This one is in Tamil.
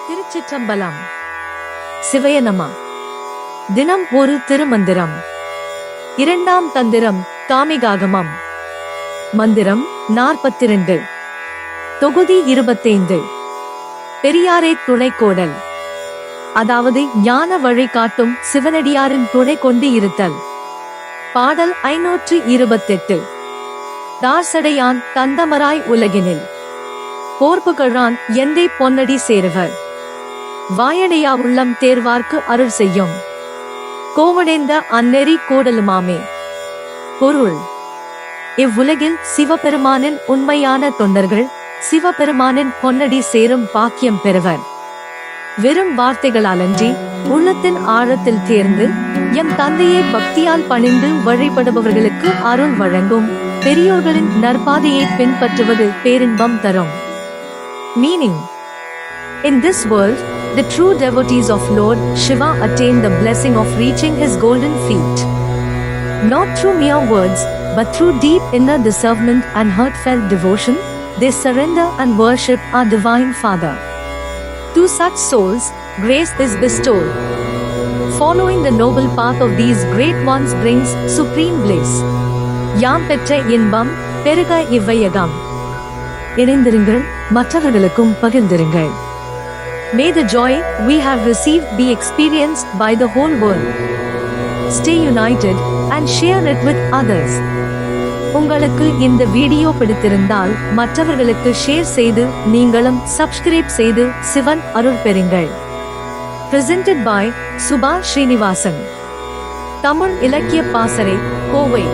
திருச்சிற்றம்பலம். சிவய நம. தினம் ஒரு திருமந்திரம். இரண்டாம் தந்திரம் காமிகாகமம். மந்திரம் 42. தொகுதி 25. பெரியாரை துணைக்கோடல். அதாவது ஞான வழி காட்டும் சிவனடியாரின் துணை கொண்டு இருத்தல். பாடல் 528. தார்சடையான் தந்தமராய் உலகினில் போர்ப்புகழான் எந்தை பொன்னடி சேருவர். வாயடையா உள்ளம் தேர்வார்க்கு அருள் செய்யும் கோவடைந்த அந்நெறி கூடலுமாமே. பொருள்: இவ்வுலகில் சிவபெருமானின் உண்மையான தொண்டர்கள் சிவபெருமானின் பொன்னடி சேரும் பாக்கியம் பெறுவர். வெறும் வார்த்தைகளாலன்றி உள்ளத்தின் ஆழத்தில் தேர்ந்து எம் தந்தையை பக்தியால் பணிந்து வழிபடுபவர்களுக்கு அருள் வழங்கும் பெரியோர்களின் நற்பாதையை பின்பற்றுவது பேரின்பம் தரும். Meaning: in this world, the true devotees of Lord Shiva attain the blessing of reaching his golden feet. Not through mere words, but through deep inner discernment and heartfelt devotion, they surrender and worship our Divine Father. To such souls, grace is bestowed. Following the noble path of these great ones brings supreme bliss. யாம் பெற்ற இன்பம் பெருக இவ்வையகம். இணைந்திருங்கள், மற்றவர்களுக்கும் பகிர்ந்திருங்கள். May the joy we have received be experienced by the whole world. Stay united and share it with others. உங்களுக்கு இந்த வீடியோ பிடித்திருந்தால் மற்றவர்களுக்கு ஷேர் செய்து நீங்களும் சப்ஸ்கிரைப் செய்து சிவன் அருள் பெறுங்கள். Presented by Subha Srinivasan. தமிழ் இலக்கிய பாசறை, கோவை.